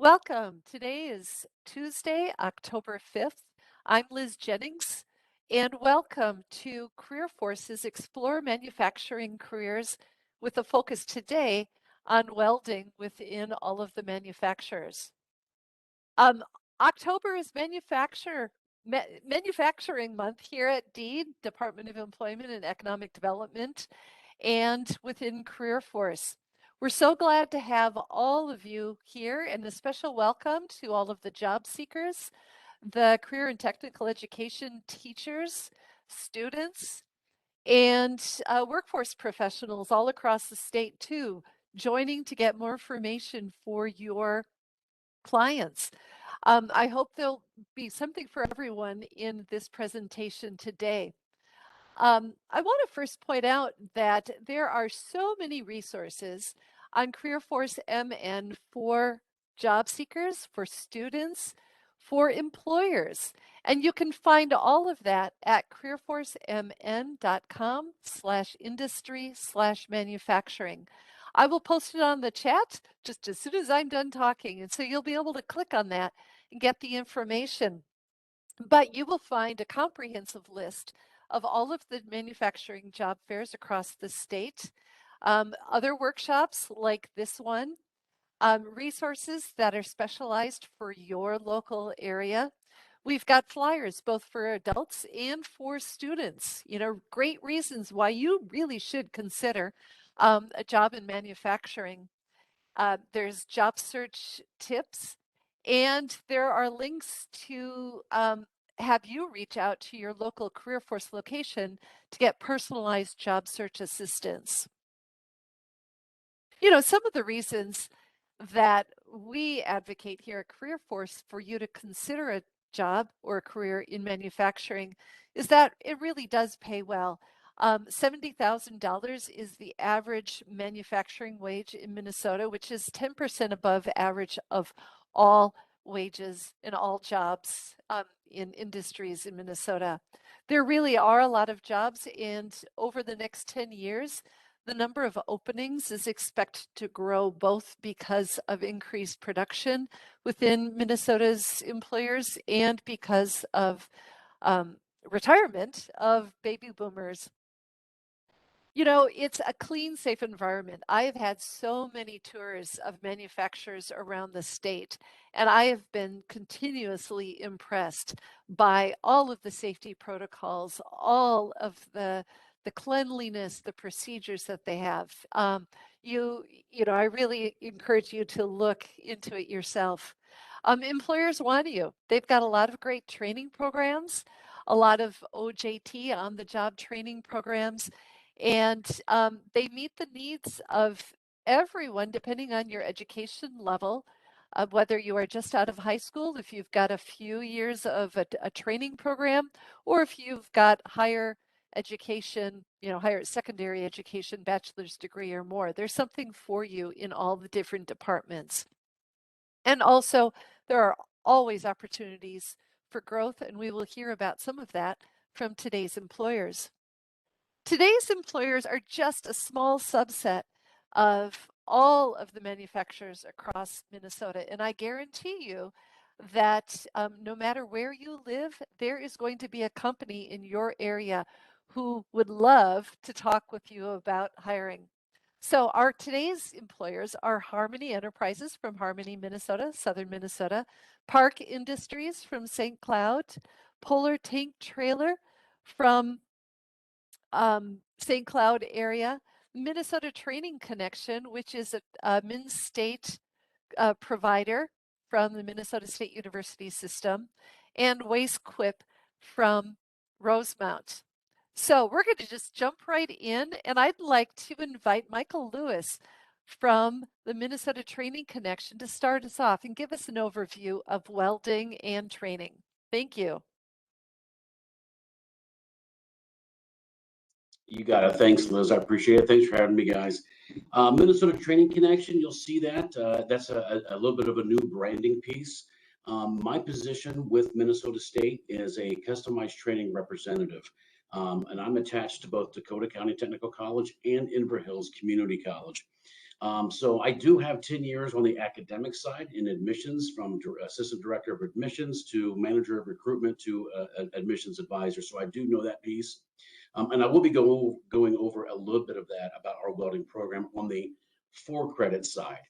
Welcome. Today is Tuesday, October 5th. I'm Liz Jennings, and welcome to Career Force's Explore Manufacturing Careers with a focus today on welding within all of the manufacturers. Um, October is Manufacturing Month here at DEED, Department of Employment and Economic Development, and within Career Force. We're so glad to have all of you here, and a special welcome to all of the job seekers, the career and technical education teachers, students, and workforce professionals all across the state too, joining to get more information for your clients. I hope there'll be something for everyone in this presentation today. I want to first point out that there are so many resources on CareerForce MN for job seekers, for students, for employers. And you can find all of that at careerforcemn.com/industry/manufacturing. I will post it on the chat just as soon as I'm done talking. And so you'll be able to click on that and get the information. But you will find a comprehensive list of all of the manufacturing job fairs across the state, other workshops like this one, resources that are specialized for your local area. We've got flyers both for adults and for students, great reasons why you really should consider a job in manufacturing. There's job search tips, and there are links to have you reach out to your local Career Force location to get personalized job search assistance. Some of the reasons that we advocate here at Career Force for you to consider a job or a career in manufacturing is that it really does pay well. $70,000 is the average manufacturing wage in Minnesota, which is 10% above average of all wages in all jobs in industries in Minnesota. There really are a lot of jobs, and over the next 10 years, the number of openings is expected to grow both because of increased production within Minnesota's employers and because of retirement of baby boomers. It's a clean, safe environment. I have had so many tours of manufacturers around the state, and I have been continuously impressed by all of the safety protocols, all of the cleanliness, the procedures that they have. I really encourage you to look into it yourself. Employers want you. They've got a lot of great training programs, a lot of OJT, on the job training programs, and they meet the needs of everyone depending on your education level, whether you are just out of high school, if you've got a few years of a training program, or if you've got higher education, higher secondary education, bachelor's degree or more. There's something for you in all the different departments. And also, there are always opportunities for growth, and we will hear about some of that from today's employers. Today's employers are just a small subset of all of the manufacturers across Minnesota, and I guarantee you that no matter where you live, there is going to be a company in your area who would love to talk with you about hiring. So our today's employers are Harmony Enterprises from Harmony, Minnesota, southern Minnesota, Park Industries from St. Cloud, Polar Tank Trailer from St. Cloud area, Minnesota Training Connection, which is a Min-State provider from the Minnesota State University system, and Wastequip from Rosemount. So we're going to just jump right in, and I'd like to invite Michael Lewis from the Minnesota Training Connection to start us off and give us an overview of welding and training. Thank you. You got it. Thanks, Liz. I appreciate it. Thanks for having me, guys. Minnesota Training Connection, you'll see that. That's a little bit of a new branding piece. My position with Minnesota State is a customized training representative. And I'm attached to both Dakota County Technical College and Inver Hills Community College. So I do have 10 years on the academic side in admissions, from assistant director of admissions to manager of recruitment to admissions advisor. So I do know that piece. And I will be going over a little bit of that about our welding program on the 4-credit side.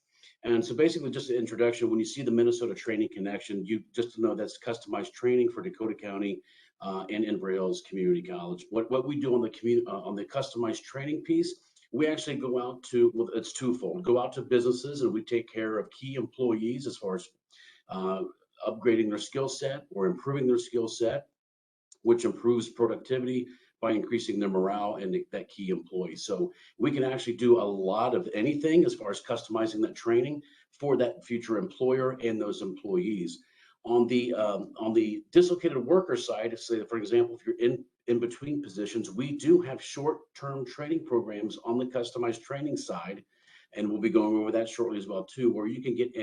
And so basically just an introduction, when you see the Minnesota Training Connection, you just to know that's customized training for Dakota County and Inver Hills Community College. What we do on the customized training piece, we actually go out to, well, it's twofold, go out to businesses and we take care of key employees as far as upgrading their skill set or improving their skill set, which improves productivity by increasing their morale and that key employee. So we can actually do a lot of anything as far as customizing that training for that future employer and those employees. On the dislocated worker side, say for example, if you're in between positions, we do have short-term training programs on the customized training side, and we'll be going over that shortly as well too, where you can get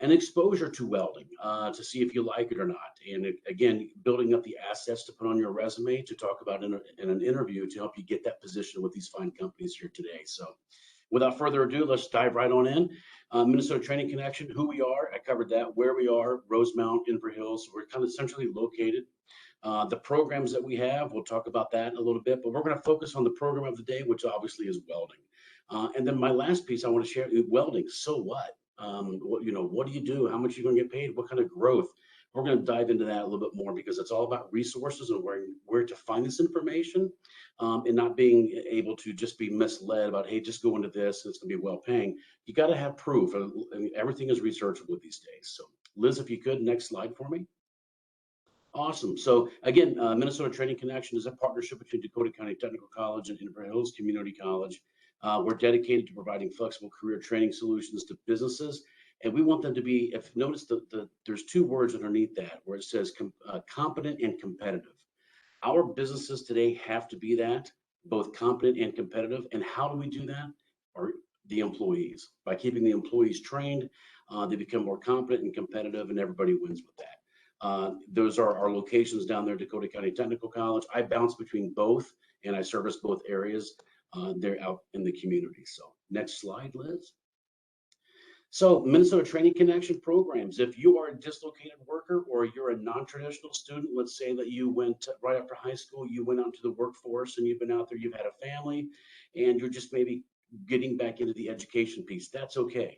an exposure to welding to see if you like it or not. And again, building up the assets to put on your resume to talk about in an interview to help you get that position with these fine companies here today. So without further ado, let's dive right on in. Minnesota Training Connection, who we are, I covered that, where we are, Rosemount, Inver Hills. We're kind of centrally located. The programs that we have, we'll talk about that in a little bit, but we're going to focus on the program of the day, which obviously is welding. And then my last piece I want to share is welding. So what? What do you do? How much are you going to get paid? What kind of growth? We're going to dive into that a little bit more because it's all about resources and where to find this information, and not being able to just be misled about, hey, just go into this, it's going to be well paying. You got to have proof. Everything is researchable these days. So Liz, if you could, next slide for me. Awesome. So again, Minnesota Training Connection is a partnership between Dakota County Technical College and Inver Hills Community College. We're dedicated to providing flexible career training solutions to businesses, and we want them to be, if notice there's 2 words underneath that where it says competent and competitive. Our businesses today have to be that, both competent and competitive. And how do we do that? Or the employees. By keeping the employees trained, they become more competent and competitive, and everybody wins with that. Those are our locations down there, Dakota County Technical College. I bounce between both, and I service both areas. They're out in the community. So next slide, Liz. So Minnesota Training Connection programs, if you are a dislocated worker or you're a non-traditional student, let's say that you went right after high school, you went out to the workforce and you've been out there, you've had a family, and you're just maybe getting back into the education piece, that's okay.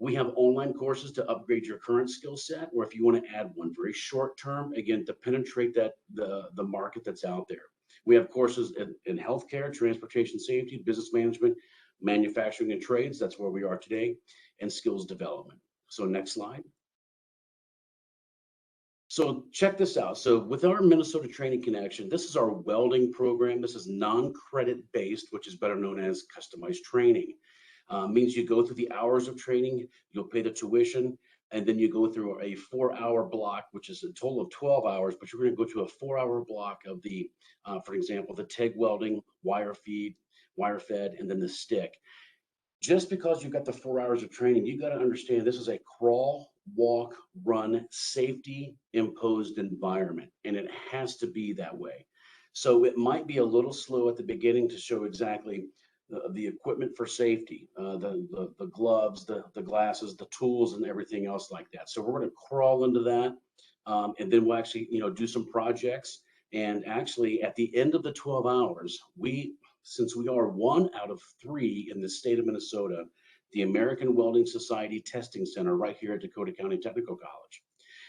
We have online courses to upgrade your current skill set, or if you want to add one very short term, again, to penetrate the market that's out there. We have courses in healthcare, transportation safety, business management, manufacturing and trades. That's where we are today, and skills development. So next slide. So check this out. So with our Minnesota Training Connection, this is our welding program. This is non-credit based, which is better known as customized training. Means you go through the hours of training, you'll pay the tuition, and then you go through a 4-hour block, which is a total of 12 hours, but you're going to go to a 4-hour block of the, for example, the TIG welding, wire fed, and then the stick. Just because you got the 4 hours of training, you got to understand this is a crawl, walk, run, safety imposed environment, and it has to be that way. So it might be a little slow at the beginning to show exactly the equipment for safety, the gloves, the glasses, the tools, and everything else like that. So we're going to crawl into that, and then we'll actually, do some projects. And actually, at the end of the 12 hours, since we are 1 out of 3 in the state of Minnesota, the American Welding Society Testing Center right here at Dakota County Technical College.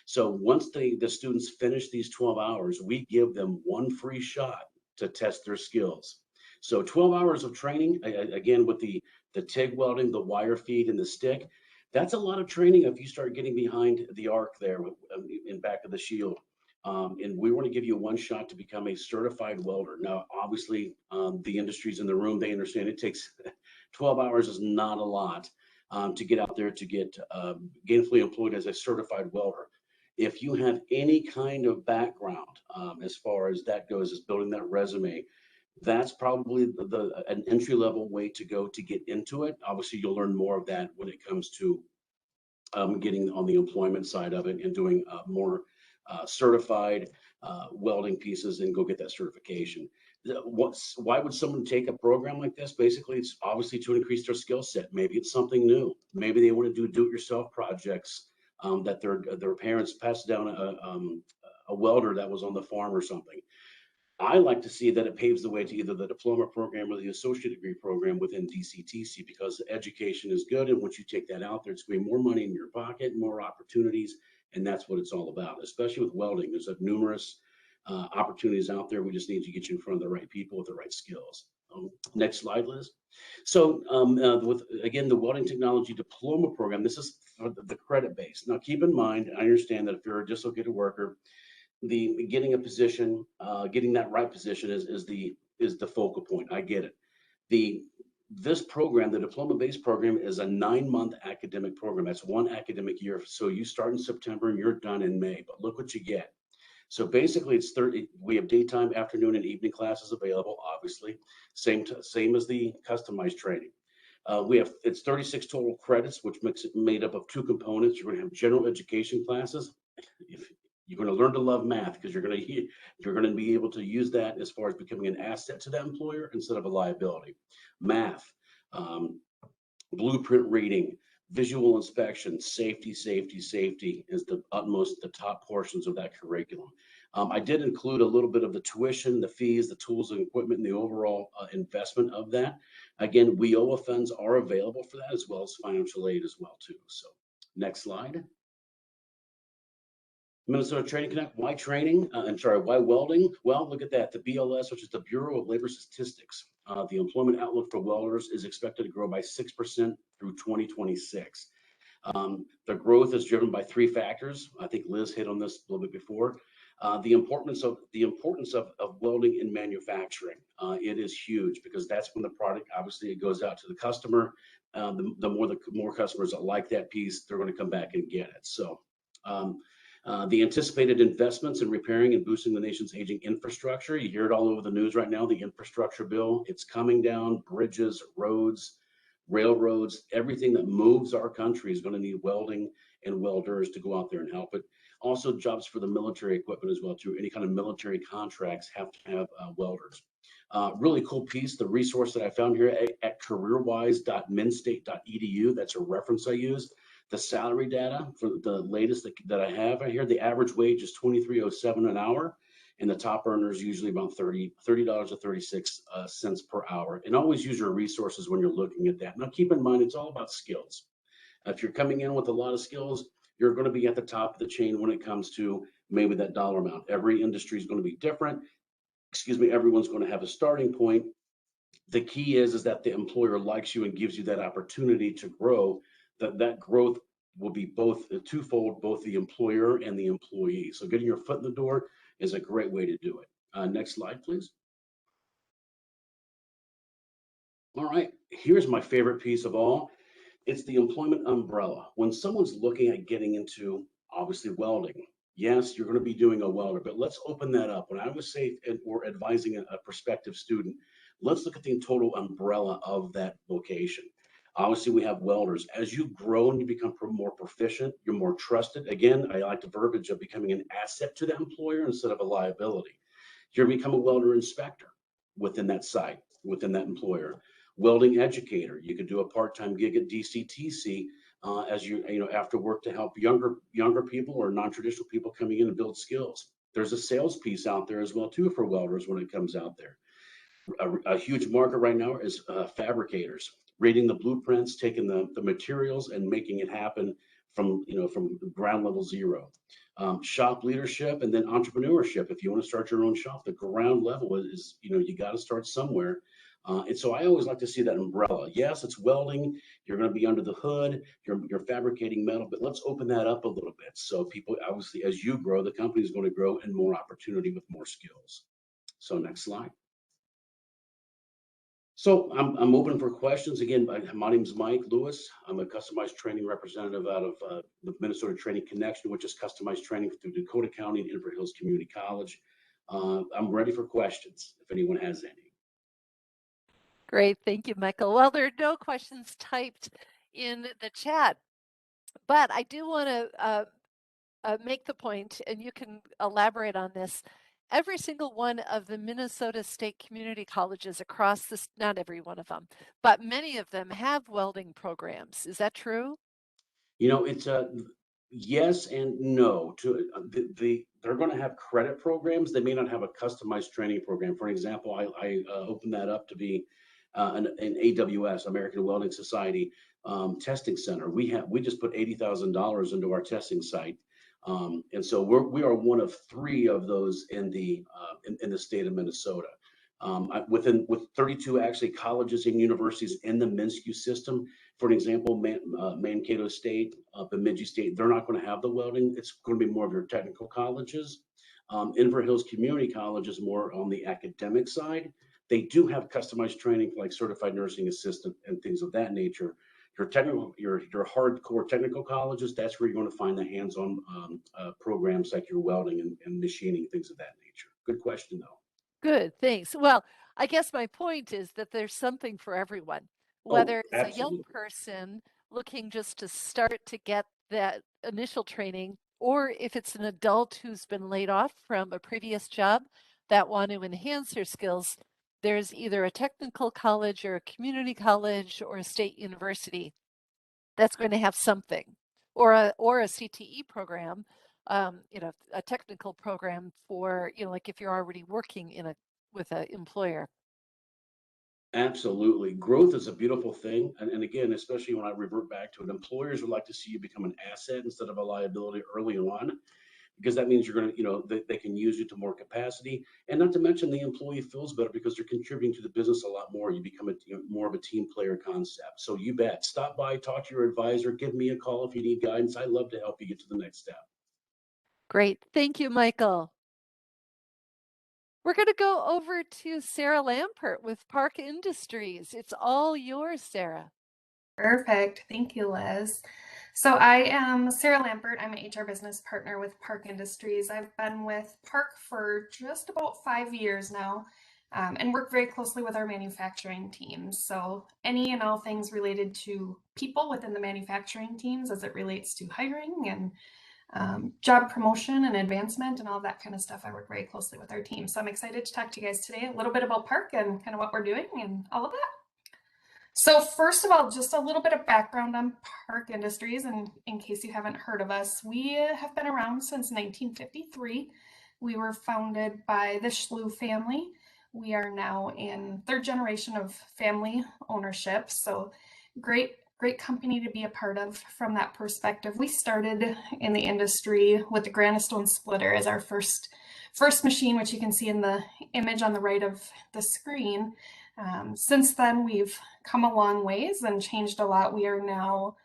So once the students finish these 12 hours, we give them 1 free shot to test their skills. So 12 hours of training, again, with the TIG welding, the wire feed, and the stick, that's a lot of training if you start getting behind the arc there in back of the shield. And we want to give you 1 shot to become a certified welder. Now, obviously, the industry's in the room. They understand it takes 12 hours is not a lot to get out there to get gainfully employed as a certified welder. If you have any kind of background as far as that goes, as building that resume, that's probably an entry-level way to go to get into it. Obviously, you'll learn more of that when it comes to getting on the employment side of it and doing more certified welding pieces and go get that certification. why would someone take a program like this? Basically, it's obviously to increase their skill set. Maybe it's something new. Maybe they want to do-it-yourself projects that their parents passed down a welder that was on the farm or something. I like to see that it paves the way to either the diploma program or the associate degree program within DCTC, because education is good. And once you take that out there, it's going to be more money in your pocket, more opportunities. And that's what it's all about, especially with welding. There's numerous opportunities out there. We just need to get you in front of the right people with the right skills. Next slide, Liz. So with, again, the Welding Technology Diploma Program, this is for the credit base. Now, keep in mind, I understand that if you're a dislocated worker, the getting a position, getting that right position is the focal point. I get it. This program, the diploma-based program, is a 9-month academic program. That's one academic year. So you start in September and you're done in May. But look what you get. So basically, it's 30. We have daytime, afternoon, and evening classes available. Obviously, same as the customized training. It's 36 total credits, which makes it made up of 2 components. You're going to have general education classes. If you're going to learn to love math, because you're going to be able to use that as far as becoming an asset to that employer instead of a liability. Math, blueprint reading, visual inspection, safety is the top portions of that curriculum. I did include a little bit of the tuition, the fees, the tools and equipment, and the overall investment of that. Again, WIOA funds are available for that, as well as financial aid as well too. So next slide. Minnesota Training Connect, why training? Why welding? Well, look at that. The BLS, which is the Bureau of Labor Statistics, the employment outlook for welders is expected to grow by 6% through 2026. The growth is driven by 3 factors. I think Liz hit on this a little bit before. The importance of welding in manufacturing. It is huge, because that's when the product, obviously, it goes out to the customer. The more customers that like that piece, they're going to come back and get it. So the anticipated investments in repairing and boosting the nation's aging infrastructure. You hear it all over the news right now, the infrastructure bill. It's coming down. Bridges, roads, railroads, everything that moves our country is going to need welding and welders to go out there and help it. Also, jobs for the military equipment as well too. Any kind of military contracts have to have welders. Really cool piece, the resource that I found here at careerwise.minstate.edu. That's a reference I use. The salary data for the latest that I have right here, the average wage is $23.07 an hour, and the top earner is usually about $30.36 per hour. And always use your resources when you're looking at that. Now, keep in mind, it's all about skills. If you're coming in with a lot of skills, you're going to be at the top of the chain when it comes to maybe that dollar amount. Every industry is going to be different. Everyone's going to have a starting point. The key is that the employer likes you and gives you that opportunity to grow. That growth will be both twofold, both the employer and the employee. So getting your foot in the door is a great way to do it. Next slide, please. All right, here's my favorite piece of all. It's the employment umbrella. When someone's looking at getting into, obviously, welding, yes, you're going to be doing a welder, but let's open that up. When I was or advising a prospective student, let's look at the total umbrella of that vocation. Obviously, we have welders. As you grow and you become more proficient, you're more trusted. Again, I like the verbiage of becoming an asset to the employer instead of a liability. You're going to become a welder inspector within that site, within that employer. Welding educator. You could do a part-time gig at DCTC as after work to help younger people or non-traditional people coming in and build skills. There's a sales piece out there as well too for welders when it comes out there. A huge market right now is fabricators. Reading the blueprints, taking the materials and making it happen from ground level zero. Shop leadership and then entrepreneurship. If you want to start your own shop, the ground level is, you got to start somewhere. And so I always like to see that umbrella. Yes, it's welding. You're going to be under the hood. You're fabricating metal, but let's open that up a little bit. So people, obviously, as you grow, the company is going to grow and more opportunity with more skills. So next slide. So I'm open for questions. Again, my name is Mike Lewis. I'm a customized training representative out of the Minnesota Training Connection, which is customized training through Dakota County and Inver Hills Community College. I'm ready for questions if anyone has any. Great, thank you, Michael. Well, there are no questions typed in the chat, but I do want to make the point, and you can elaborate on this, every single one of the Minnesota State community colleges across this, not every one of them, but many of them have welding programs. Is that true? It's a yes and no. To they're going to have credit programs. They may not have a customized training program. For example, I opened that up to be an AWS, American Welding Society testing center. We just put $80,000 into our testing site, and so we are one of three of those in the state of Minnesota. With 32 actually colleges and universities in the MnSCU system. For an example, Mankato State, Bemidji State, they're not going to have the welding. It's going to be more of your technical colleges. Inver Hills Community College is more on the academic side. They do have customized training like certified nursing assistant and things of that nature. Your hardcore technical colleges, that's where you're going to find the hands-on programs like your welding and machining, things of that nature. Good question, though. Good, thanks. Well, I guess my point is that there's something for everyone, Oh, whether it's a young absolutely. person looking just to start to get that initial training, or if it's an adult who's been laid off from a previous job that want to enhance their skills, there's either a technical college or a community college or a state university that's going to have something, or a CTE program, a technical program for, like if you're already working with an employer. Absolutely. Growth is a beautiful thing. And again, especially when I revert back to it, employers would like to see you become an asset instead of a liability early on, because that means you're going to, they can use you to more capacity. And not to mention the employee feels better because they're contributing to the business a lot more. You become more of a team player concept. So you bet. Stop by, talk to your advisor, give me a call if you need guidance. I'd love to help you get to the next step. Great. Thank you, Michael. We're going to go over to Sarah Lampert with Park Industries. It's all yours, Sarah. Perfect. Thank you, Liz. So I am Sarah Lampert. I'm an HR business partner with Park Industries. I've been with Park for just about 5 years now, and work very closely with our manufacturing teams. So any and all things related to people within the manufacturing teams as it relates to hiring and job promotion and advancement and all that kind of stuff. I work very closely with our team. So I'm excited to talk to you guys today a little bit about Park and kind of what we're doing and all of that. So first of all, just a little bit of background on Park Industries, and in case you haven't heard of us, we have been around since 1953. We were founded by the Schlu family. We are now in third generation of family ownership, so great company to be a part of from that perspective. We started in the industry with the granite stone splitter as our first machine, which you can see in the image on the right of the screen. Since then, we've come a long ways and changed a lot. We are now,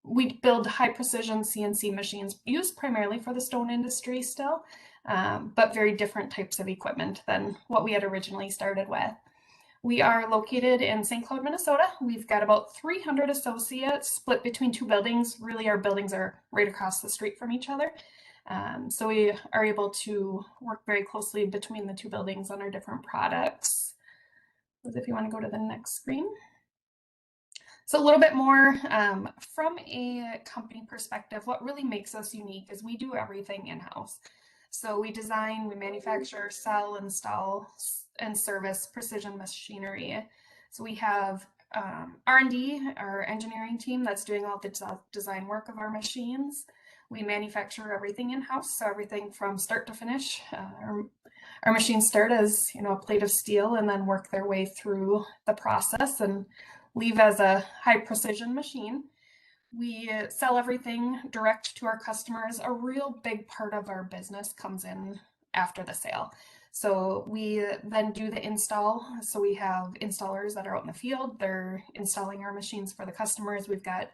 we build high precision CNC machines used primarily for the stone industry still, but very different types of equipment than what we had originally started with. We are located in St. Cloud, Minnesota. We've got about 300 associates split between two buildings. Really, our buildings are right across the street from each other. So we are able to work very closely between the two buildings on our different products. If you want to go to the next screen. So a little bit more from a company perspective, what really makes us unique is we do everything in-house. So we design, we manufacture, sell, install, and service precision machinery. So we have R&D, our engineering team that's doing all the design work of our machines. We manufacture everything in-house, so everything from start to finish. Our machines start as a plate of steel and then work their way through the process and leave as a high precision machine. We sell everything direct to our customers. A real big part of our business comes in after the sale. So we then do the install. So we have installers that are out in the field. They're installing our machines for the customers. We've got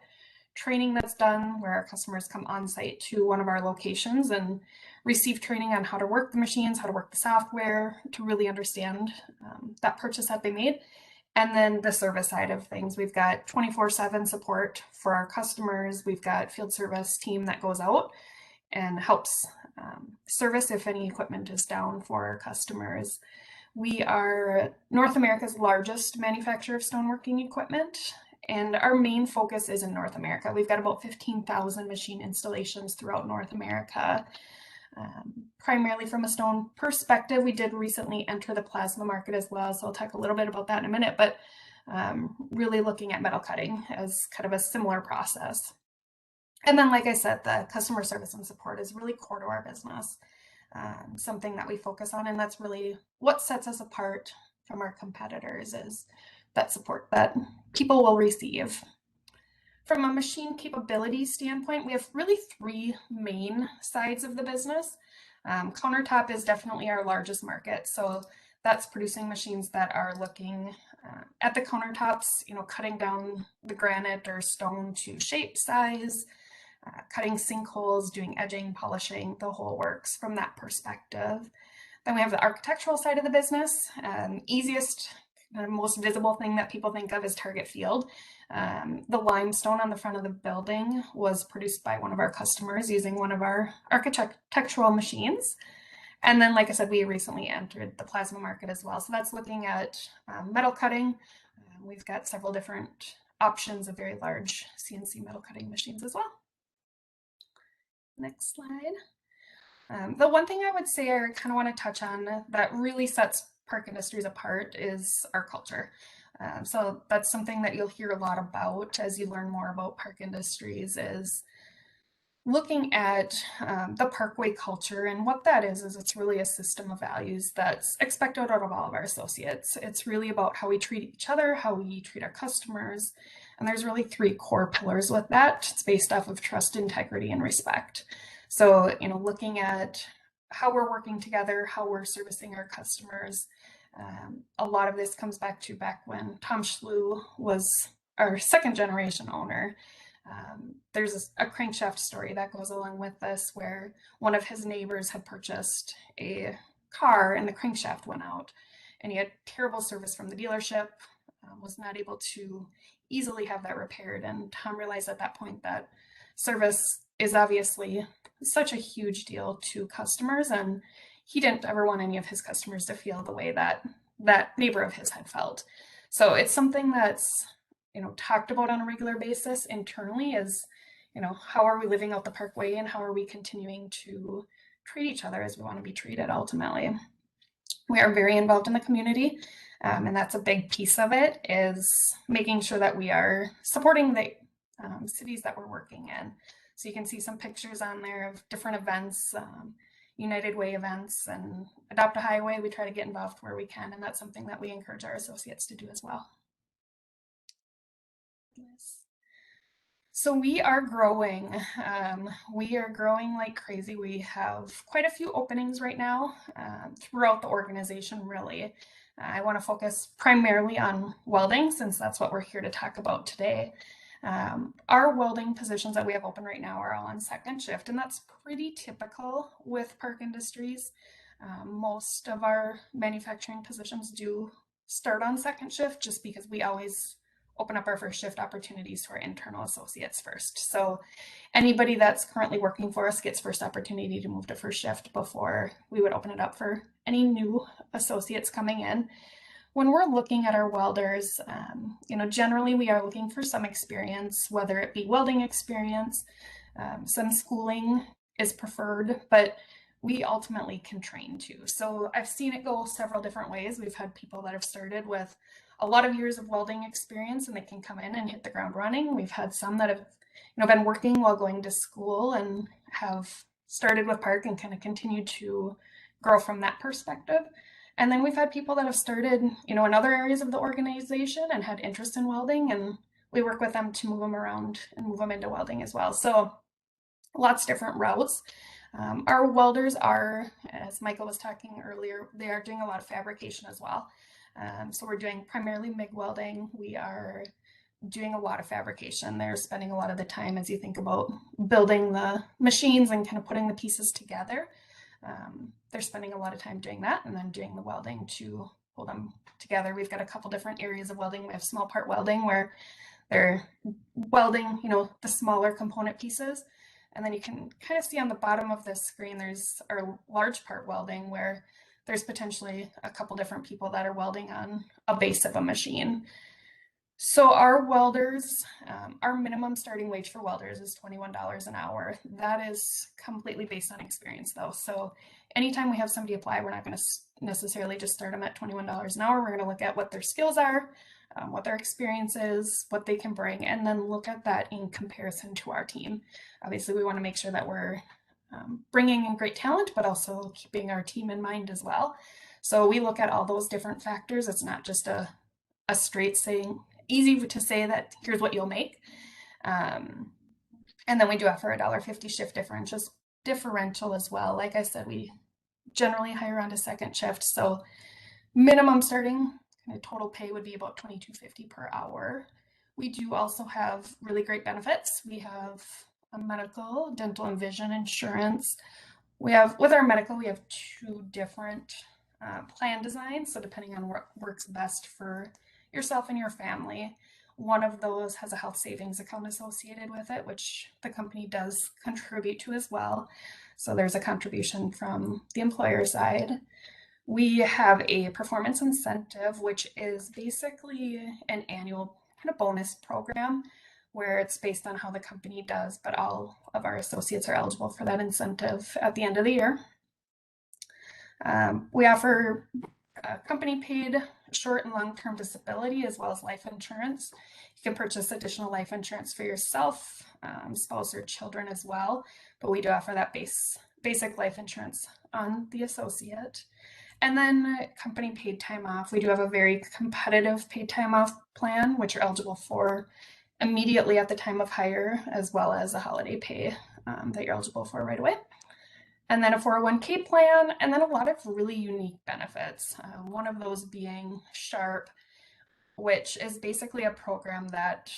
training that's done where our customers come on site to one of our locations and receive training on how to work the machines, how to work the software, to really understand that purchase that they made. And then the service side of things, we've got 24/7 support for our customers. We've got field service team that goes out and helps service if any equipment is down for our customers. We are North America's largest manufacturer of stoneworking equipment, and our main focus is in North America. We've got about 15,000 machine installations throughout North America. Primarily from a stone perspective, we did recently enter the plasma market as well, so I'll talk a little bit about that in a minute, but really looking at metal cutting as kind of a similar process. And then, like I said, the customer service and support is really core to our business, something that we focus on, and that's really what sets us apart from our competitors, is that support that people will receive. From a machine capability standpoint, we have really three main sides of the business. Countertop is definitely our largest market, so that's producing machines that are looking at the countertops, cutting down the granite or stone to shape, size, cutting sinkholes, doing edging, polishing, the whole works from that perspective. Then we have the architectural side of the business. Easiest and most visible thing that people think of is target field. The limestone on the front of the building was produced by one of our customers using one of our architectural machines. And then, like I said, we recently entered the plasma market as well. So that's looking at metal cutting. We've got several different options of very large CNC metal cutting machines as well. Next slide. The one thing I would say I kind of want to touch on that really sets Park Industries apart is our culture. So that's something that you'll hear a lot about as you learn more about Park Industries, is looking at the Parkway culture. And what that is it's really a system of values that's expected out of all of our associates. It's really about how we treat each other, how we treat our customers. And there's really three core pillars with that. It's based off of trust, integrity, and respect. So, looking at how we're working together, how we're servicing our customers. A lot of this comes back when Tom Schlew was our second generation owner. There's a crankshaft story that goes along with this, where one of his neighbors had purchased a car and the crankshaft went out, and he had terrible service from the dealership, was not able to easily have that repaired. And Tom realized at that point that service is obviously such a huge deal to customers, and he didn't ever want any of his customers to feel the way that that neighbor of his had felt. So it's something that's talked about on a regular basis internally, is how are we living out the Parkway, and how are we continuing to treat each other as we want to be treated ultimately. We are very involved in the community, and that's a big piece of it, is making sure that we are supporting the cities that we're working in. So you can see some pictures on there of different events, United Way events, and Adopt a Highway. We try to get involved where we can, and that's something that we encourage our associates to do as well. Yes. So we are growing. We are growing like crazy. We have quite a few openings right now throughout the organization, really. I want to focus primarily on welding, since that's what we're here to talk about today. Our welding positions that we have open right now are all on second shift, and that's pretty typical with Park Industries. Most of our manufacturing positions do start on second shift, just because we always open up our first shift opportunities to our internal associates first. So anybody that's currently working for us gets first opportunity to move to first shift before we would open it up for any new associates coming in. When we're looking at our welders, generally we are looking for some experience, whether it be welding experience, some schooling is preferred, but we ultimately can train too. So I've seen it go several different ways. We've had people that have started with a lot of years of welding experience and they can come in and hit the ground running. We've had some that have been working while going to school and have started with Park and kind of continued to grow from that perspective. And then we've had people that have started, in other areas of the organization and had interest in welding, and we work with them to move them around and move them into welding as well. So lots of different routes. Our welders are, as Michael was talking earlier, they are doing a lot of fabrication as well. So we're doing primarily MIG welding. We are doing a lot of fabrication. They're spending a lot of the time, as you think about building the machines and kind of putting the pieces together. They're spending a lot of time doing that and then doing the welding to pull them together. We've got a couple different areas of welding. We have small part welding where they're welding, the smaller component pieces. And then you can kind of see on the bottom of this screen, there's our large part welding, where there's potentially a couple different people that are welding on a base of a machine. So our welders, our minimum starting wage for welders is $21 an hour. That is completely based on experience though. So anytime we have somebody apply, we're not going to necessarily just start them at $21 an hour. We're going to look at what their skills are, what their experience is, what they can bring, and then look at that in comparison to our team. Obviously, we want to make sure that we're bringing in great talent, but also keeping our team in mind as well. So we look at all those different factors. It's not just a straight saying, easy to say that here's what you'll make. And then we do offer a $1.50 shift differential as well. Like I said, we generally hire on to second shift. So minimum starting total pay would be about $22.50 per hour. We do also have really great benefits. We have a medical, dental, and vision insurance. With our medical, we have 2 different plan designs. So depending on what works best for yourself and your family, one of those has a health savings account associated with it, which the company does contribute to as well. So there's a contribution from the employer side. We have a performance incentive, which is basically an annual kind of bonus program where it's based on how the company does, but all of our associates are eligible for that incentive at the end of the year. We offer company paid short and long-term disability as well as life insurance. You can purchase additional life insurance for yourself, spouse, or children as well, but we do offer that basic life insurance on the associate. And then company paid time off. We do have a very competitive paid time off plan, which you're eligible for immediately at the time of hire, as well as a holiday pay that you're eligible for right away. And then a 401k plan, and then a lot of really unique benefits. One of those being SHARP, which is basically a program that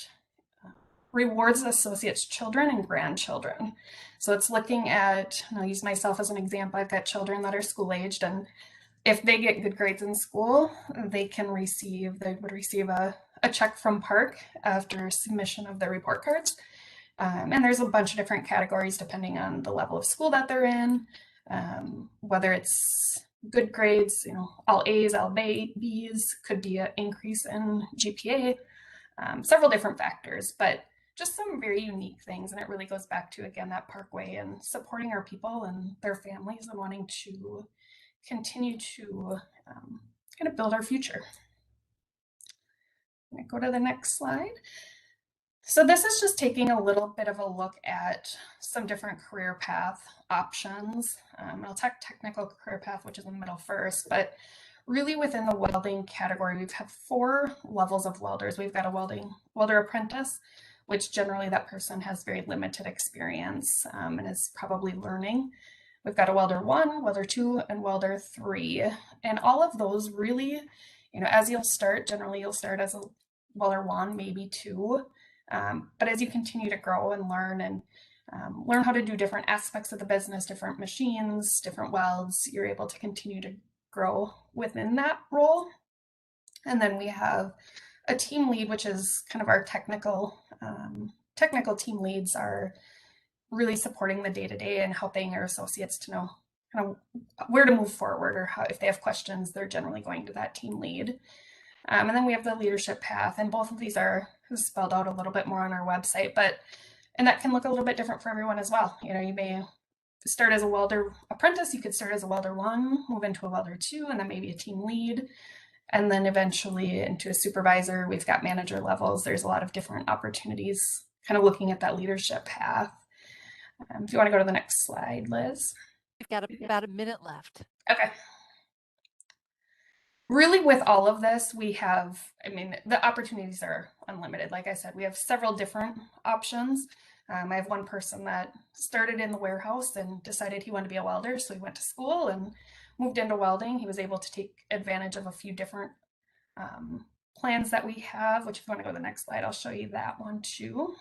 rewards associates' children and grandchildren. So it's looking at, and I'll use myself as an example, I've got children that are school-aged, and if they get good grades in school, they would receive a check from Park after submission of their report cards. And there's a bunch of different categories depending on the level of school that they're in, whether it's good grades, all A's, all B's, could be an increase in GPA, several different factors, but just some very unique things. And it really goes back to, again, that Parkway and supporting our people and their families and wanting to continue to kind of build our future. I'm going to go to the next slide. So this is just taking a little bit of a look at some different career path options. I'll talk technical career path, which is in the middle first, but really within the welding category, we've had 4 levels of welders. We've got a welder apprentice, which generally that person has very limited experience and is probably learning. We've got a welder 1, welder 2, and welder 3. And all of those really, as you'll start, generally you'll start as a welder 1, maybe 2. But as you continue to grow and learn how to do different aspects of the business, different machines, different welds, you're able to continue to grow within that role. And then we have a team lead, which is kind of our technical team leads are really supporting the day-to-day and helping our associates to know kind of where to move forward, or how, if they have questions, they're generally going to that team lead. And then we have the leadership path, and both of these are spelled out a little bit more on our website, and that can look a little bit different for everyone as well. You may start as a welder apprentice, you could start as a welder 1, move into a welder 2, and then maybe a team lead, and then eventually into a supervisor. We've got manager levels. There's a lot of different opportunities kind of looking at that leadership path. If you want to go to the next slide, Liz. We've got about a minute left. Okay. Really, with all of this, the opportunities are unlimited. Like I said, we have several different options. I have one person that started in the warehouse and decided he wanted to be a welder, so he went to school and moved into welding. He was able to take advantage of a few different plans that we have, which if you want to go to the next slide, I'll show you that one too.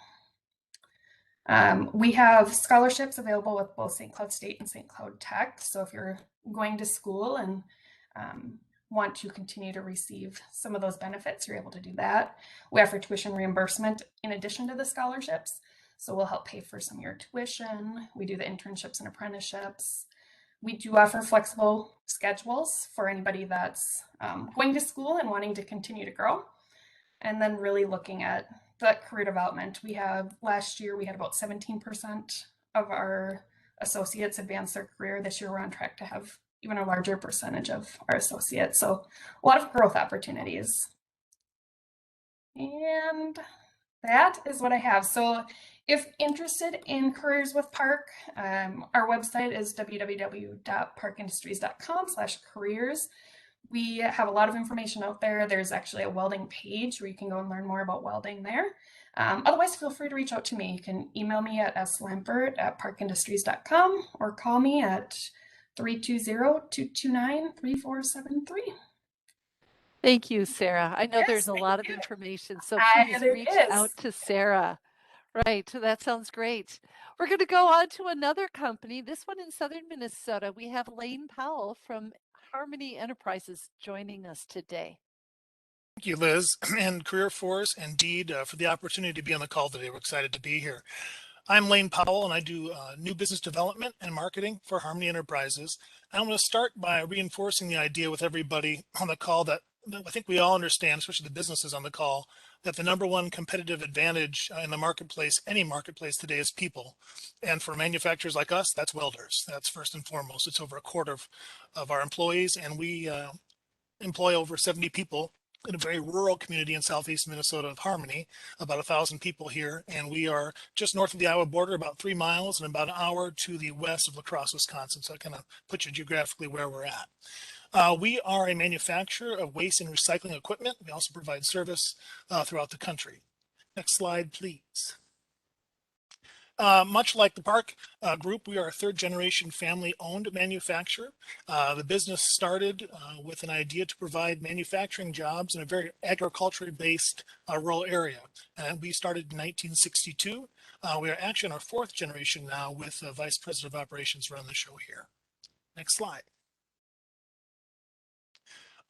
We have scholarships available with both St. Cloud State and St. Cloud Tech. So if you're going to school and want to continue to receive some of those benefits, you're able to do that. We offer tuition reimbursement in addition to the scholarships. So we'll help pay for some of your tuition. We do the internships and apprenticeships. We do offer flexible schedules for anybody that's going to school and wanting to continue to grow. and then really looking at that career development. Last year, we had about 17% of our associates advance their career. This year, we're on track to have even a larger percentage of our associates. So a lot of growth opportunities. And that is what I have. So if interested in careers with Park, our website is www.parkindustries.com/careers. We have a lot of information out there. There's actually a welding page where you can go and learn more about welding there. Otherwise, feel free to reach out to me. You can email me at slampert@parkindustries.com or call me at 320-229-3473. Thank you, Sarah. I know Yes, there's a thank lot of you. information, so please There reach is. out to Sarah. Right, that sounds great. We're going to go on to another company, this one in southern Minnesota. We have Lane Powell from Harmony Enterprises joining us today. Thank you, Liz, and Career Force, indeed, for the opportunity to be on the call today. We're excited to be here. I'm Lane Powell, and I do new business development and marketing for Harmony Enterprises. And I'm going to start by reinforcing the idea with everybody on the call that I think we all understand, especially the businesses on the call, that the number one competitive advantage in the marketplace, any marketplace today, is people. And for manufacturers like us, that's welders. That's first and foremost. It's over a quarter of our employees, and we employ over 70 people in a very rural community in southeast Minnesota of Harmony, about 1,000 people here. And we are just north of the Iowa border, about 3 miles, and about an hour to the west of La Crosse, Wisconsin. So I kind of put you geographically where we're at. We are a manufacturer of waste and recycling equipment. We also provide service throughout the country. Next slide, please. Much like the Park Group, we are a third-generation family-owned manufacturer. The business started with an idea to provide manufacturing jobs in a very agriculturally based rural area. And we started in 1962. We are actually in our fourth generation now with Vice President of Operations running the show here. Next slide.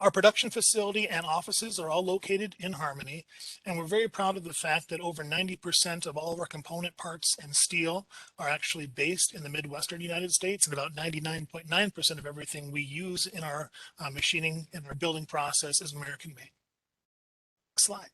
Our production facility and offices are all located in Harmony, and we're very proud of the fact that over 90% of all of our component parts and steel are actually based in the Midwestern United States, and about 99.9% of everything we use in our machining and our building process is American-made. Next slide.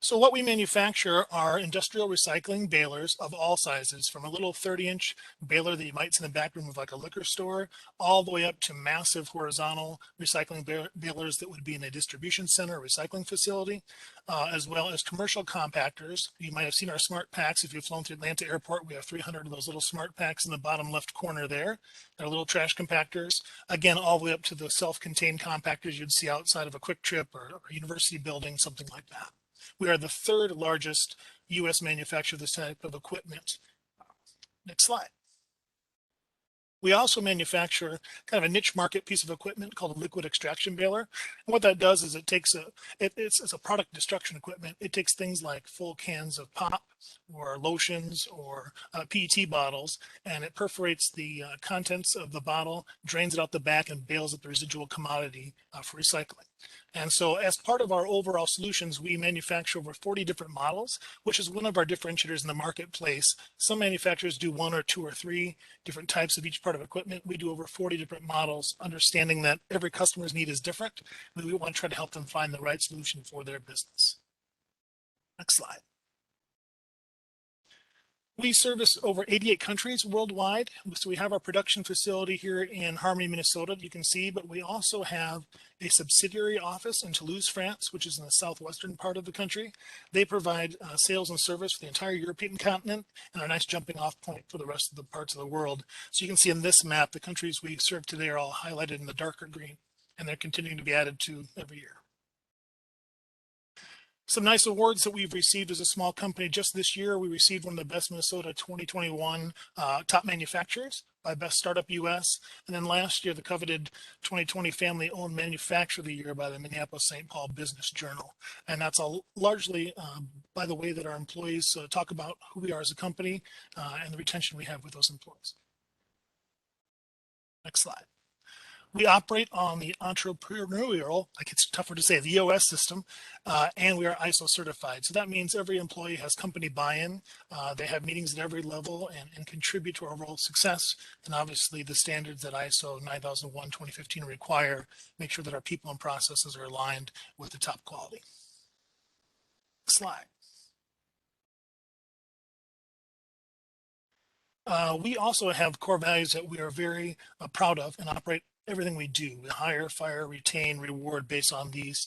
So what we manufacture are industrial recycling balers of all sizes, from a little 30-inch baler that you might see in the back room of like a liquor store, all the way up to massive horizontal recycling balers that would be in a distribution center or recycling facility, as well as commercial compactors. You might have seen our smart packs. If you've flown through Atlanta Airport, we have 300 of those little smart packs in the bottom left corner there. They're little trash compactors. Again, all the way up to the self-contained compactors you'd see outside of a Quick Trip or a university building, something like that. We are the third largest U.S. manufacturer of this type of equipment. Next slide. We also manufacture kind of a niche market piece of equipment called a liquid extraction baler. And what that does is it takes it's a product destruction equipment. It takes things like full cans of pop or lotions or PET bottles, and it perforates the contents of the bottle, drains it out the back, and bales up the residual commodity for recycling. And so as part of our overall solutions, we manufacture over 40 different models, which is one of our differentiators in the marketplace. Some manufacturers do 1 or 2 or 3 different types of each part of equipment. We do over 40 different models, understanding that every customer's need is different. We want to try to help them find the right solution for their business. Next slide. We service over 88 countries worldwide. So we have our production facility here in Harmony, Minnesota, you can see, but we also have a subsidiary office in Toulouse, France, which is in the southwestern part of the country. They provide sales and service for the entire European continent and a nice jumping off point for the rest of the parts of the world. So you can see in this map, the countries we serve today are all highlighted in the darker green, and they're continuing to be added to every year. Some nice awards that we've received as a small company. Just this year, we received one of the Best Minnesota 2021 Top Manufacturers by Best Startup US. And then last year, the coveted 2020 Family Owned Manufacturer of the Year by the Minneapolis-St. Paul Business Journal. And that's all largely by the way that our employees talk about who we are as a company and the retention we have with those employees. Next slide. We operate on the entrepreneurial, like it's tougher to say, the EOS system, and we are ISO certified. So that means every employee has company buy-in. They have meetings at every level and contribute to our overall success. And obviously the standards that ISO 9001:2015 require make sure that our people and processes are aligned with the top quality. Slide. We also have core values that we are very proud of and operate everything we do. We hire, fire, retain, reward based on these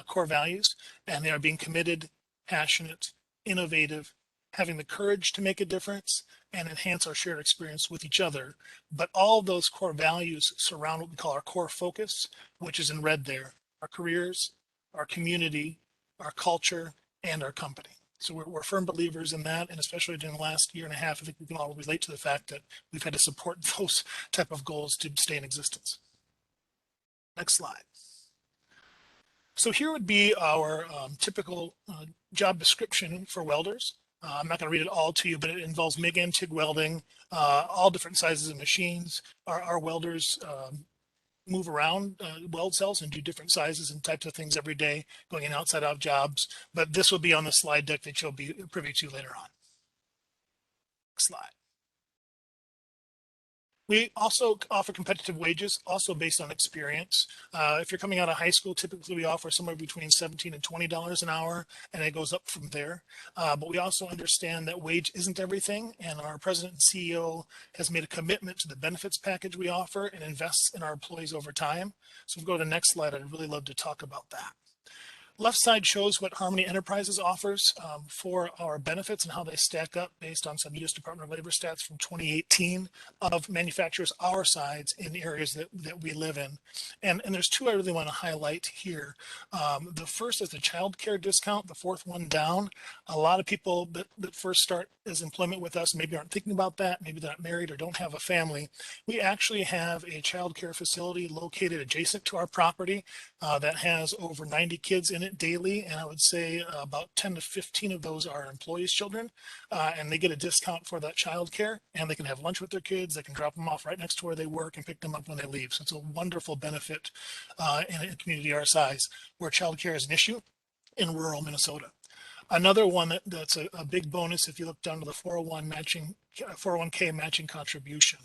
core values, and they are being committed, passionate, innovative, having the courage to make a difference and enhance our shared experience with each other. But all of those core values surround what we call our core focus, which is in red there: our careers, our community, our culture, and our company. So we're firm believers in that, and especially during the last year and a half, I think we can all relate to the fact that we've had to support those type of goals to stay in existence. Next slide. So here would be our typical job description for welders. I'm not going to read it all to you, but it involves MIG and TIG welding, all different sizes of machines. Our welders move around weld cells and do different sizes and types of things every day, going in outside out jobs. But this will be on the slide deck that you'll be privy to later on. Next slide. We also offer competitive wages, also based on experience. If you're coming out of high school, typically we offer somewhere between $17 and $20 an hour, and it goes up from there. But we also understand that wage isn't everything, and our president and CEO has made a commitment to the benefits package we offer and invests in our employees over time. So if we go to the next slide, I'd really love to talk about that. Left side shows what Harmony Enterprises offers for our benefits and how they stack up based on some U.S. Department of Labor stats from 2018 of manufacturers our size in the areas that we live in. And there's two I really want to highlight here. The first is the child care discount, the fourth one down. A lot of people that first start as employment with us maybe aren't thinking about that, maybe they're not married or don't have a family. We actually have a child care facility located adjacent to our property that has over 90 kids in it daily, and I would say about 10 to 15 of those are employees' children, and they get a discount for that child care, and they can have lunch with their kids. They can drop them off right next to where they work and pick them up when they leave. So it's a wonderful benefit in a community our size where child care is an issue in rural Minnesota. Another one that's a big bonus if you look down to the 401k matching contribution.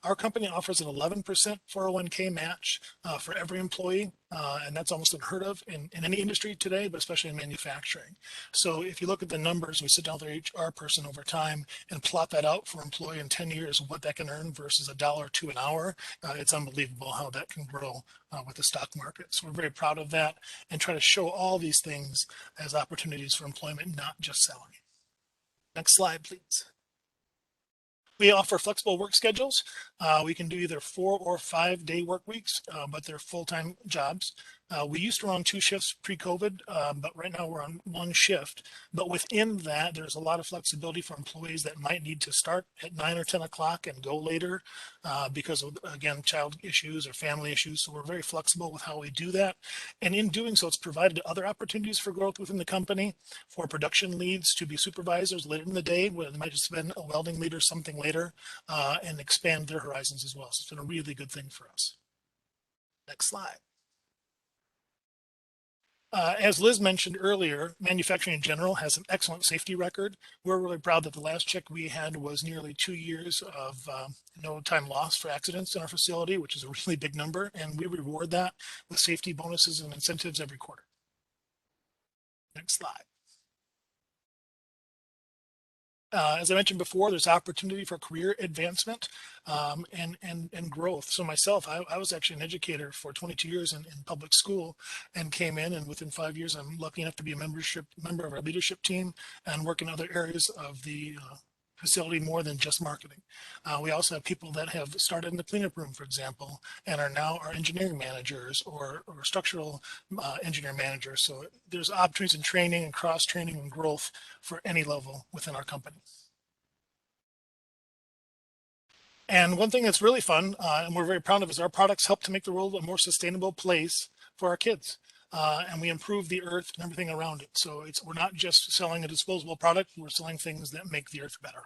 Our company offers an 11% 401k match for every employee, and that's almost unheard of in any industry today, but especially in manufacturing. So if you look at the numbers, we sit down with our HR person over time and plot that out for an employee in 10 years, what that can earn versus $1 or $2 an hour. It's unbelievable how that can grow with the stock market. So we're very proud of that and try to show all these things as opportunities for employment, not just salary. Next slide, please. We offer flexible work schedules. We can do either 4 or 5 day work weeks, but they're full-time jobs. We used to run 2 shifts pre-COVID, but right now we're on 1 shift. But within that, there's a lot of flexibility for employees that might need to start at 9 or 10 o'clock and go later because of, again, child issues or family issues. So we're very flexible with how we do that. And in doing so, it's provided other opportunities for growth within the company, for production leads to be supervisors later in the day, where they might just been a welding leader, something later, and expand their horizons as well. So it's been a really good thing for us. Next slide. As Liz mentioned earlier, manufacturing in general has an excellent safety record. We're really proud that the last check we had was nearly 2 years of no time lost for accidents in our facility, which is a really big number, and we reward that with safety bonuses and incentives every quarter. Next slide. As I mentioned before, there's opportunity for career advancement and growth. So myself, I was actually an educator for 22 years in public school and came in, and within 5 years, I'm lucky enough to be a member of our leadership team and work in other areas of the facility more than just marketing. We also have people that have started in the cleanup room, for example, and are now our engineering managers or structural engineer managers. So there's opportunities in training and cross training and growth for any level within our company. And one thing that's really fun, and we're very proud of, is our products help to make the world a more sustainable place for our kids. And we improve the earth and everything around it. So we're not just selling a disposable product, we're selling things that make the earth better.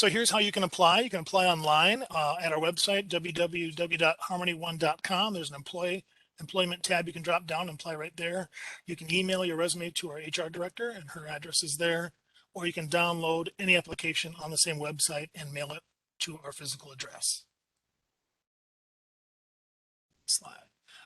So here's how you can apply. You can apply online at our website, www.harmony1.com. There's an employment tab you can drop down and apply right there. You can email your resume to our HR director, and her address is there. Or you can download any application on the same website and mail it to our physical address. Slide.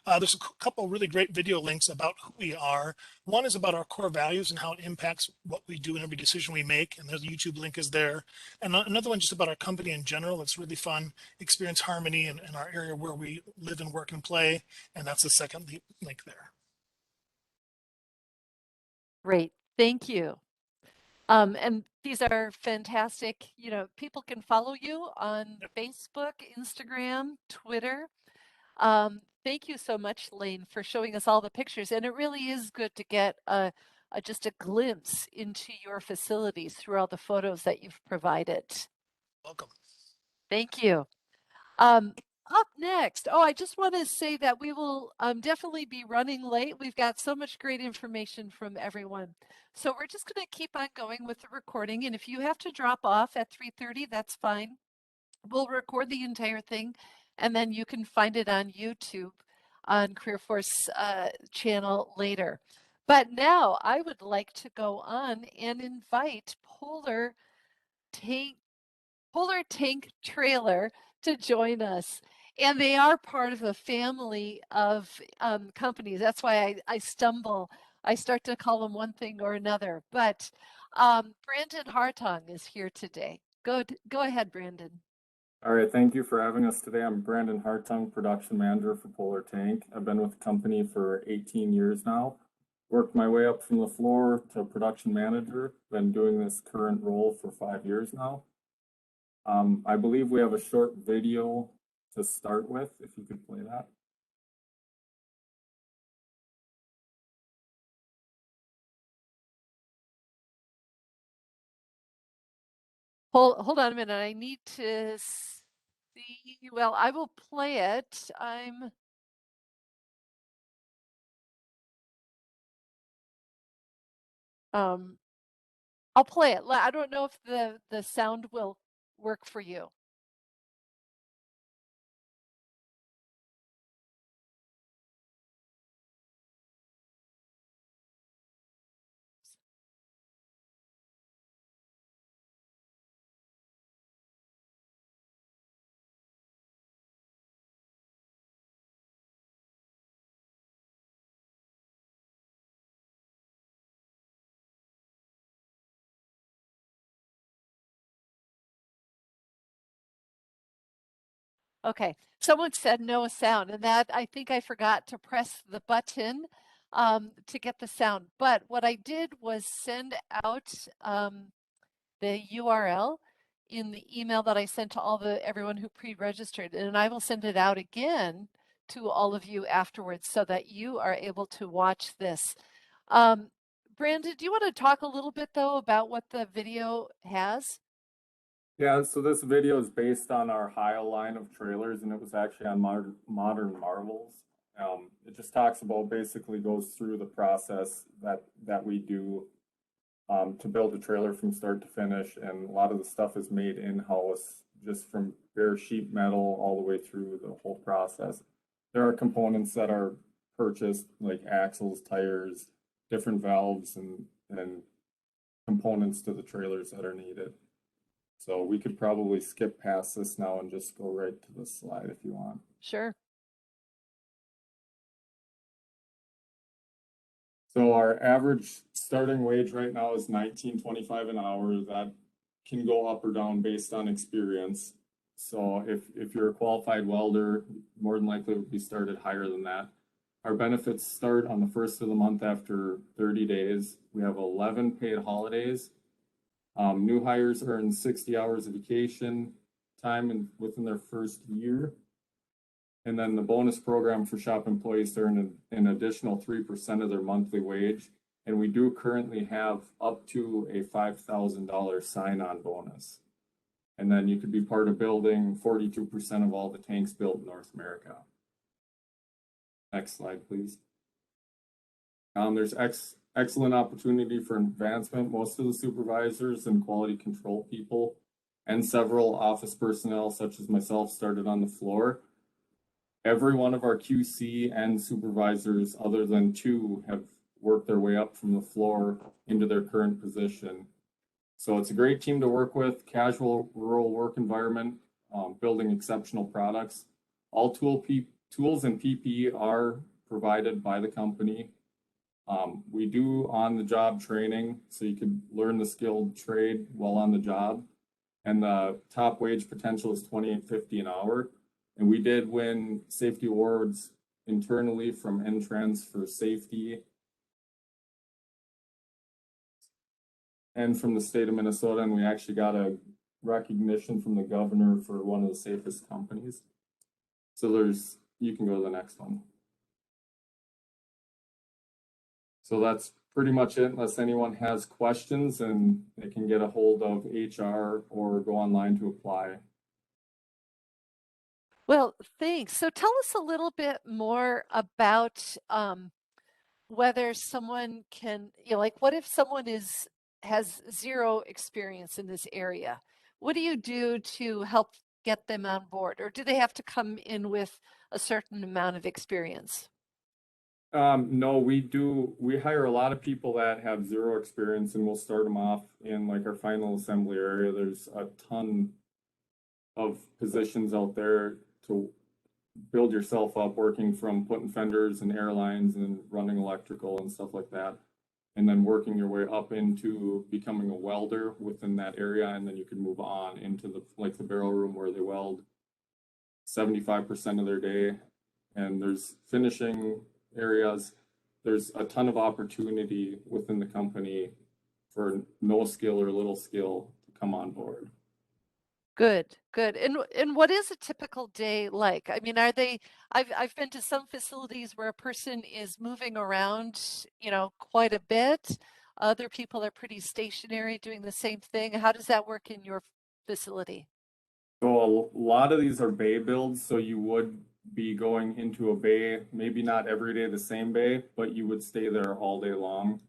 There's a couple really great video links about who we are. One is about our core values and how it impacts what we do in every decision we make, and the YouTube link is there. And another one just about our company in general. It's really fun. Experience Harmony in our area where we live and work and play, and that's the second link there. Great, thank you. And these are fantastic. You know, people can follow you on Facebook, Instagram, Twitter. Thank you so much, Lane, for showing us all the pictures. And it really is good to get just a glimpse into your facilities through all the photos that you've provided. Welcome. Thank you. Up next, I just want to say that we will definitely be running late. We've got so much great information from everyone. So we're just going to keep on going with the recording. And if you have to drop off at 3:30, that's fine. We'll record the entire thing, and then you can find it on YouTube on CareerForce channel later. But now I would like to go on and invite Polar Tank Trailer to join us. And they are part of a family of companies. That's why I stumble. I start to call them one thing or another. But Brandon Hartong is here today. Go ahead, Brandon. All right, thank you for having us today. I'm Brandon Hartung, production manager for Polar Tank. I've been with the company for 18 years now. Worked my way up from the floor to production manager. Been doing this current role for 5 years now. I believe we have a short video to start with, if you could play that. Hold on a minute. I need to see. Well, I will play it. I'll play it. I don't know if the sound will work for you. Okay, someone said no sound, and that I think I forgot to press the button to get the sound. But what I did was send out the URL in the email that I sent to everyone who pre-registered, and I will send it out again to all of you afterwards so that you are able to watch this. Brandon, do you want to talk a little bit though about what the video has? Yeah, so this video is based on our Heil line of trailers, and it was actually on Modern Marvels. It just talks about, basically goes through the process that we do to build a trailer from start to finish, and a lot of the stuff is made in-house, just from bare sheet metal all the way through the whole process. There are components that are purchased, like axles, tires, different valves, and components to the trailers that are needed. So we could probably skip past this now and just go right to the slide if you want. Sure. So our average starting wage right now is $19.25 an hour. That can go up or down based on experience. So if you're a qualified welder, more than likely it would be started higher than that. Our benefits start on the first of the month after 30 days. We have 11 paid holidays. New hires earn 60 hours of vacation time within their first year. And then the bonus program for shop employees earn an additional 3% of their monthly wage. And we do currently have up to a $5,000 sign-on bonus. And then you could be part of building 42% of all the tanks built in North America. Next slide, please. There's excellent opportunity for advancement. Most of the supervisors and quality control people and several office personnel, such as myself, started on the floor. Every one of our QC and supervisors, other than two, have worked their way up from the floor into their current position. So it's a great team to work with, casual rural work environment, building exceptional products. All tools and PPE are provided by the company. We do on-the-job training, so you can learn the skilled trade while on the job. And the top wage potential is $28.50 an hour. And we did win safety awards internally from NTrans for safety and from the state of Minnesota. And we actually got a recognition from the governor for one of the safest companies. So you can go to the next one. So that's pretty much it, unless anyone has questions, and they can get a hold of HR or go online to apply. Well, thanks. So tell us a little bit more about whether someone can, like what if someone has zero experience in this area? What do you do to help get them on board? Or do they have to come in with a certain amount of experience? No, we hire a lot of people that have zero experience, and we'll start them off in like our final assembly area. There's a ton of positions out there to build yourself up, working from putting fenders and airlines and running electrical and stuff like that. And then working your way up into becoming a welder within that area. And then you can move on into the barrel room where they weld 75% of their day. And there's finishing areas. There's a ton of opportunity within the company for no skill or little skill to come on board. Good, good. And what is a typical day like? I mean, I've been to some facilities where a person is moving around, quite a bit. Other people are pretty stationary doing the same thing. How does that work in your facility? So a lot of these are bay builds, so you would be going into a bay, maybe not every day the same bay, but you would stay there all day long.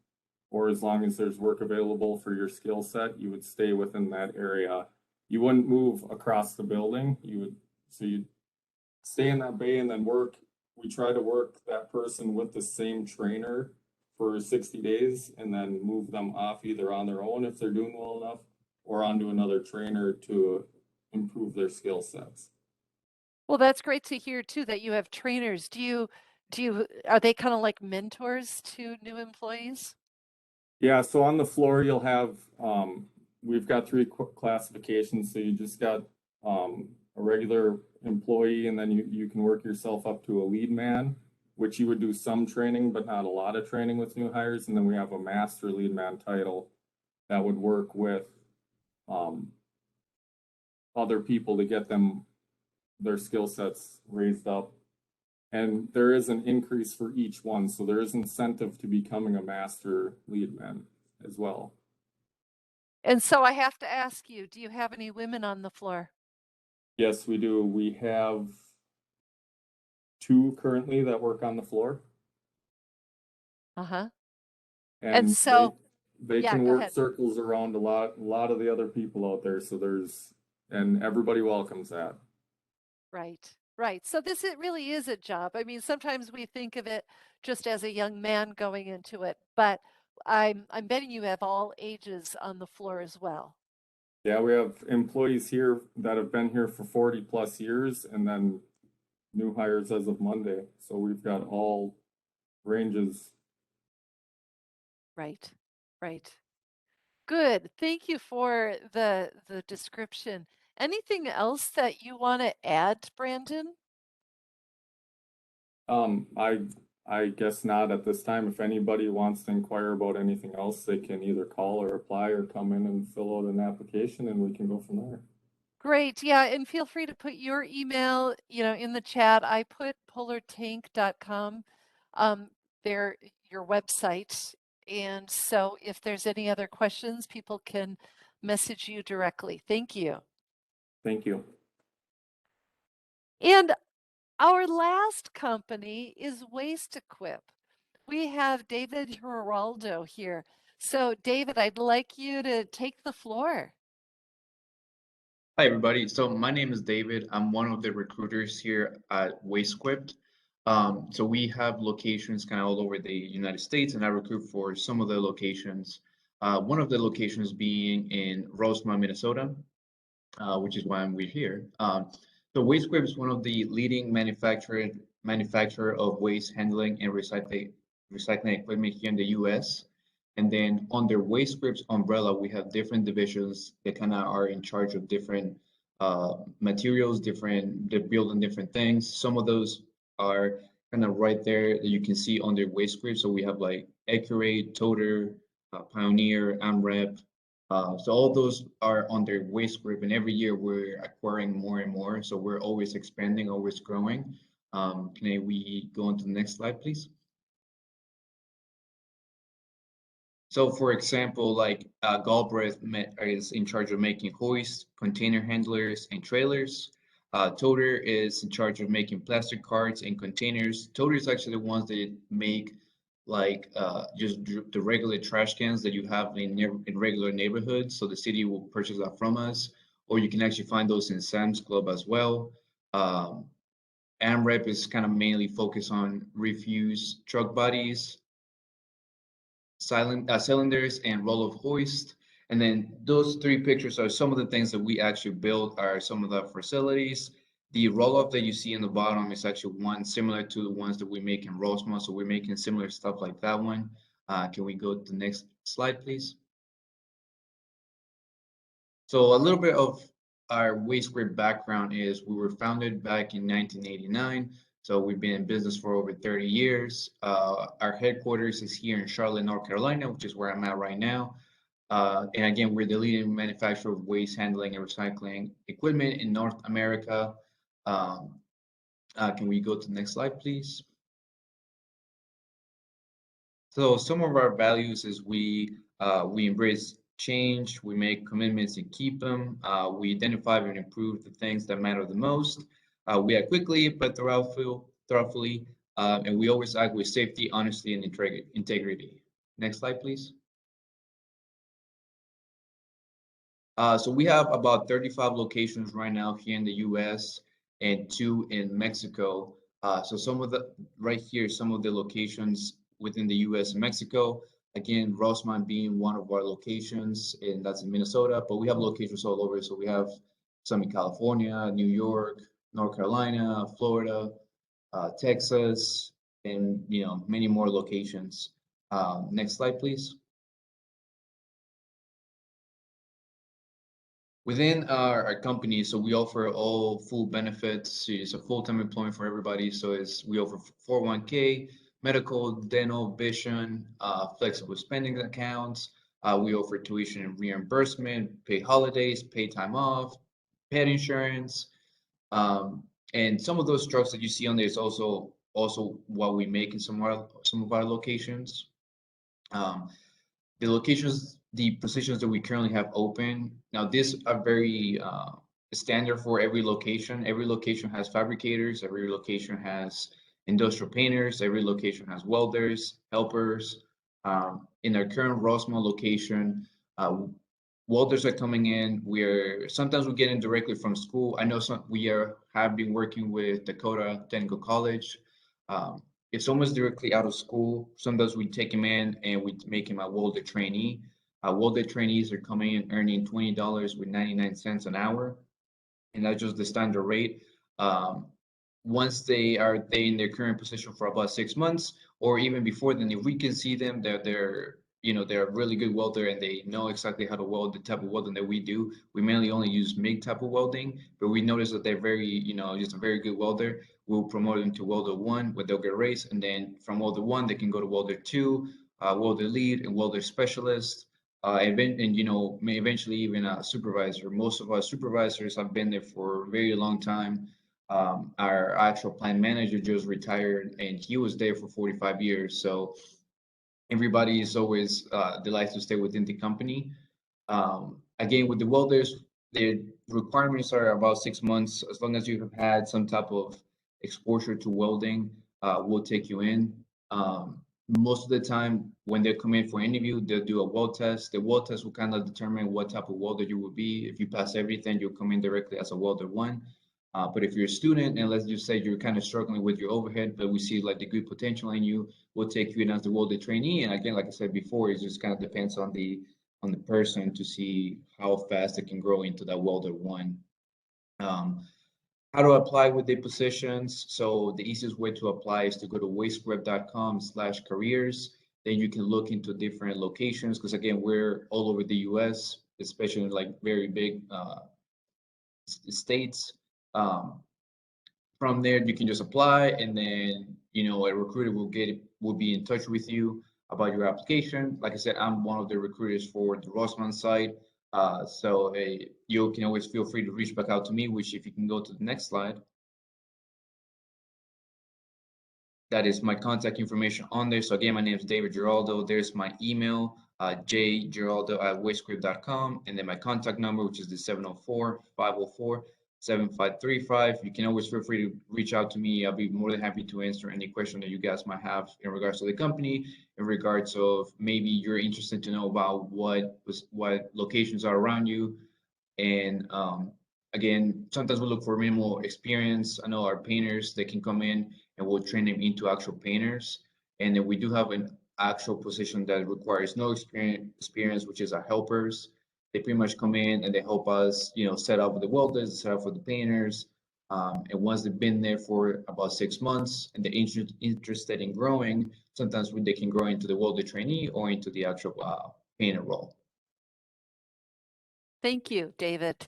Or as long as there's work available for your skill set, you would stay within that area. You wouldn't move across the building. You'd stay in that bay and then work. We try to work that person with the same trainer for 60 days and then move them off either on their own if they're doing well enough or onto another trainer to improve their skill sets. Well, that's great to hear too that you have trainers. Are they kind of like mentors to new employees? Yeah, so on the floor you'll have we've got three classifications. So you just got a regular employee, and then you can work yourself up to a lead man, which you would do some training, but not a lot of training with new hires. And then we have a master lead man title that would work with other people to get their skill sets raised up. And there is an increase for each one. So there is incentive to becoming a master lead man as well. And so I have to ask you, do you have any women on the floor? Yes, we do. We have two currently that work on the floor. Uh-huh. And so, they yeah, can go work ahead. circles around a lot of the other people out there. So and everybody welcomes that. Right, right. So it really is a job. I mean, sometimes we think of it just as a young man going into it, but I'm betting you have all ages on the floor as well. Yeah, we have employees here that have been here for 40 plus years, and then new hires as of Monday. So we've got all ranges. Right, right. Good. Thank you for the description. Anything else that you want to add, Brandon? I guess not at this time. If anybody wants to inquire about anything else, they can either call or apply or come in and fill out an application, and we can go from there. Great. Yeah, and feel free to put your email, in the chat. I put polartank.com, there, your website. And so if there's any other questions, people can message you directly. Thank you. Thank you. And our last company is Wastequip. We have David Geraldo here. So David, I'd like you to take the floor. Hi, everybody. So my name is David. I'm one of the recruiters here at Wastequip. So we have locations kind of all over the United States, and I recruit for some of the locations. One of the locations being in Rosemont, Minnesota, which is why we're here. So Wastequip is one of the leading manufacturer of waste handling and recycling equipment here in the U.S. And then under Wastequip's umbrella, we have different divisions that kind of are in charge of different materials, they're building different things. Some of those are kind of right there that you can see under Wastequip. So we have like Accurate, Toter, Pioneer, AMREP, so all those are under Wastequip, and every year we're acquiring more and more. So we're always expanding, always growing. Can we go on to the next slide, please? So for example, like Galbraith is in charge of making hoists, container handlers, and trailers. Toter is in charge of making plastic carts and containers. Toter is actually the ones that make like just the regular trash cans that you have in regular neighborhoods. So the city will purchase that from us, or you can actually find those in Sam's Club as well. AMREP is kind of mainly focused on refuse truck bodies, cylinders, and roll of hoist. And then those three pictures are some of the things that we actually build are some of the facilities. The roll-up that you see in the bottom is actually one similar to the ones that we make in Rosemont. So we're making similar stuff like that one. Can we go to the next slide, please? So a little bit of our Wastequip background is we were founded back in 1989. So we've been in business for over 30 years. Our headquarters is here in Charlotte, North Carolina, which is where I'm at right now. And again, we're the leading manufacturer of waste handling and recycling equipment in North America. Can we go to the next slide, please? So some of our values is we embrace change, we make commitments and keep them. We identify and improve the things that matter the most. We act quickly but thoughtfully, and we always act with safety, honesty, and integrity. Next slide, please. So we have about 35 locations right now here in the U.S. and 2 in Mexico. So some of the right here, some of the locations within the U.S. and Mexico. Again, Rosemont being one of our locations, and that's in Minnesota. But we have locations all over. So we have some in California, New York, North Carolina, Florida, Texas, and many more locations. Next slide, please. Within our company, so we offer all full benefits. It's a full-time employment for everybody. So we offer 401k, medical, dental, vision, flexible spending accounts. We offer tuition and reimbursement, paid holidays, paid time off, pet insurance. And some of those trucks that you see on there is also what we make in some of our locations. The locations, the positions that we currently have open. Now, these are very standard for every location. Every location has fabricators. Every location has industrial painters. Every location has welders, helpers. In our current Rosemont location, welders are coming in. Sometimes we get in directly from school. I know have been working with Dakota Technical College. If someone's directly out of school, sometimes we take him in and we make him a welder trainee. Welder trainees are coming in earning $20.99 an hour, and that's just the standard rate. Once they are in their current position for about 6 months, or even before then, if we can see them, they're a really good welder and they know exactly how to weld the type of welding that we do. We mainly only use MIG type of welding, but we notice that they're just a very good welder. We'll promote them to welder 1, where they'll get raised, and then from welder 1 they can go to welder 2, welder lead, and welder specialist, and eventually even a supervisor. Most of our supervisors have been there for a very long time. Our actual plant manager just retired, and he was there for 45 years. So everybody is always delighted to stay within the company. Again, with the welders, the requirements are about 6 months. As long as you have had some type of exposure to welding, we'll take you in. most of the time when they come in for interview, they'll do a weld test. The weld test will kind of determine what type of welder you will be. If you pass everything, you'll come in directly as a welder one. But if you're a student and let's just say you're kind of struggling with your overhead, but we see like the good potential in you, we'll take you in as the welder trainee. And again, like I said before, it just kind of depends on the person to see how fast they can grow into that welder one. How to apply with the positions. So the easiest way to apply is to go to wastequip.com/careers. Then you can look into different locations because again, we're all over the US, especially in like very big states. From there, you can just apply and then, a recruiter will be in touch with you about your application. Like I said, I'm one of the recruiters for the Rossman site. So you can always feel free to reach back out to me, which if you can go to the next slide, that is my contact information on there. So again, my name is David Giraldo. There's my email, jgiraldo@wastequip.com, and then my contact number, which is the 704-504-7535. You can always feel free to reach out to me. I'll be more than happy to answer any question that you guys might have in regards to the company, in regards of maybe you're interested to know about what locations are around you. And again, sometimes we look for minimal experience. I know our painters, they can come in and we'll train them into actual painters. And then we do have an actual position that requires no experience, which is our helpers. They pretty much come in and they help us, set up with the welders, set up with the painters. And once they've been there for about 6 months and they're interested in growing, sometimes they can grow into the welder trainee or into the actual painter role. Thank you, David.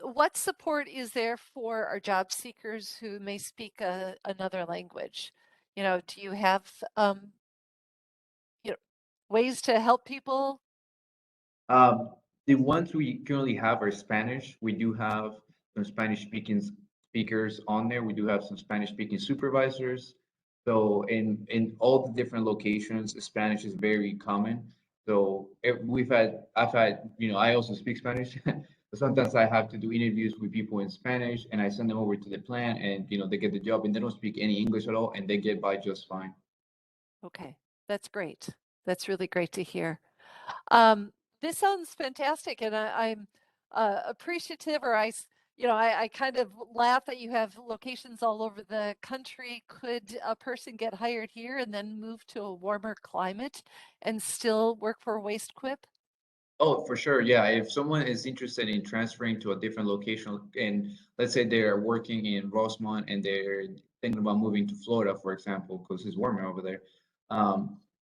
What support is there for our job seekers who may speak another language? Do you have ways to help people? The ones we currently have are Spanish. We do have some Spanish-speaking speakers on there. We do have some Spanish-speaking supervisors. So in all the different locations, Spanish is very common. So I've had, I also speak Spanish. But sometimes I have to do interviews with people in Spanish and I send them over to the plant and, they get the job and they don't speak any English at all and they get by just fine. Okay, that's great. That's really great to hear. This sounds fantastic, and I'm appreciative, or I kind of laugh that you have locations all over the country. Could a person get hired here and then move to a warmer climate and still work for Wastequip? Oh, for sure. Yeah. If someone is interested in transferring to a different location, and let's say they're working in Rosemont and they're thinking about moving to Florida, for example, because it's warmer over there,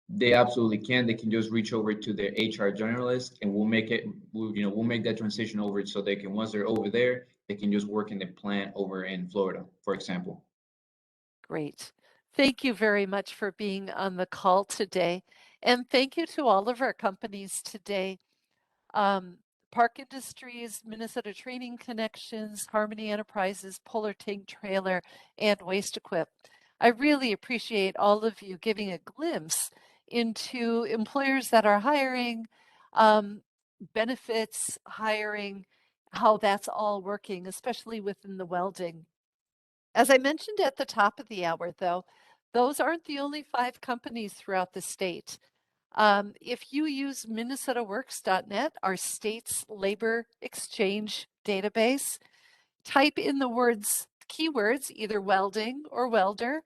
they absolutely can. They can just reach over to their HR generalist and we'll make that transition over so they can, once they're over there, they can just work in the plant over in Florida, for example. Great. Thank you very much for being on the call today. And thank you to all of our companies today. Park Industries, Minnesota Training Connections, Harmony Enterprises, Polar Tank Trailer, and Wastequip. I really appreciate all of you giving a glimpse into employers that are hiring, benefits, hiring, how that's all working, especially within the welding. As I mentioned at the top of the hour, though, those aren't the only 5 companies throughout the state. If you use minnesotaworks.net, our state's labor exchange database, type in the keywords, either welding or welder,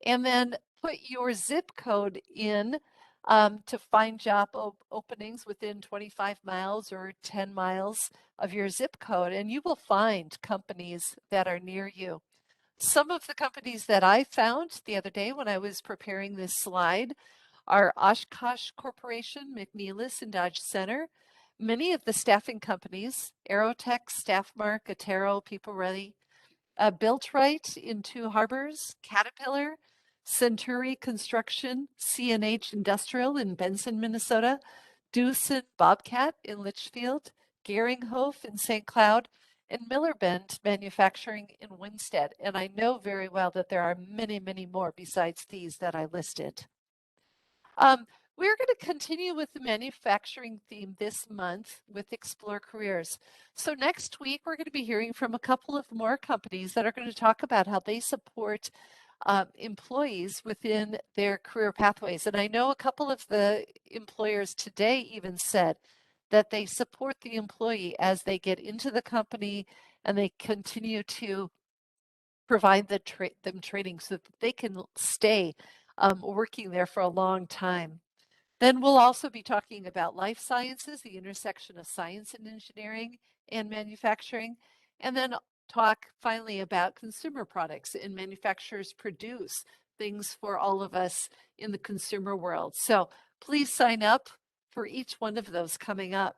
and then put your zip code in to find job openings within 25 miles or 10 miles of your zip code, and you will find companies that are near you. Some of the companies that I found the other day when I was preparing this slide are Oshkosh Corporation, McNeilus, and Dodge Center. Many of the staffing companies, Aerotech, Staffmark, Attero, People Ready, Built Right in 2 Harbors, Caterpillar, Centuri Construction, C&H Industrial in Benson, Minnesota, Doosan Bobcat in Litchfield, Geringhof in St. Cloud, and Miller-Bend Manufacturing in Winstead. And I know very well that there are many, many more besides these that I listed. We're going to continue with the manufacturing theme this month with Explore Careers. So next week, we're going to be hearing from a couple of more companies that are going to talk about how they support employees within their career pathways. And I know a couple of the employers today even said that they support the employee as they get into the company and they continue to provide them training so that they can stay working there for a long time. Then we'll also be talking about life sciences, the intersection of science and engineering and manufacturing, and then talk finally about consumer products, and manufacturers produce things for all of us in the consumer world. So please sign up for each one of those coming up.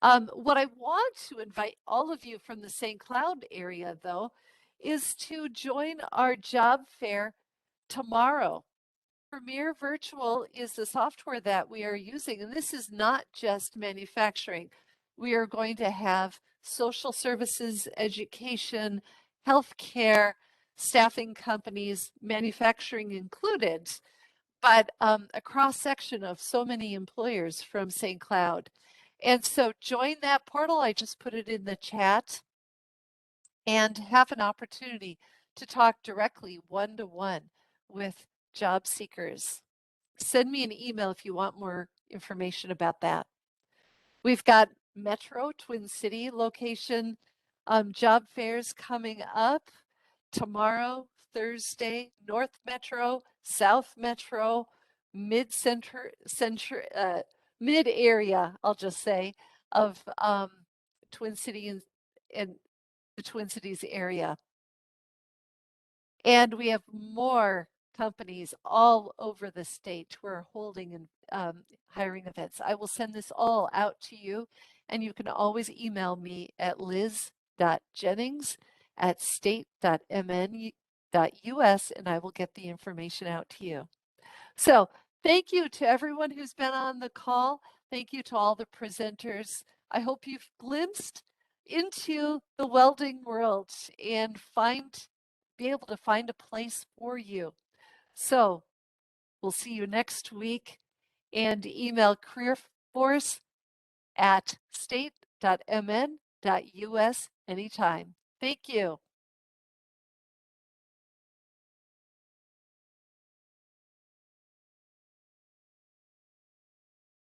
What I want to invite all of you from the St. Cloud area, though, is to join our job fair tomorrow. Premier Virtual is the software that we are using, and this is not just manufacturing. We are going to have social services, education, healthcare, staffing companies, manufacturing included, but a cross-section of so many employers from St. Cloud. And so join that portal. I just put it in the chat, and have an opportunity to talk directly one-to-one with job seekers. Send me an email if you want more information about that. We've got Metro Twin City location job fairs coming up tomorrow, Thursday, North Metro, South Metro, mid area, I'll just say, of Twin City and the Twin Cities area. And we have more companies all over the state who are holding and hiring events. I will send this all out to you, and you can always email me at liz.jennings@state.mn.us, and I will get the information out to you. So thank you to everyone who's been on the call. Thank you to all the presenters. I hope you've glimpsed into the welding world and be able to find a place for you. So we'll see you next week, and email careerforce@state.mn.us anytime. Thank you.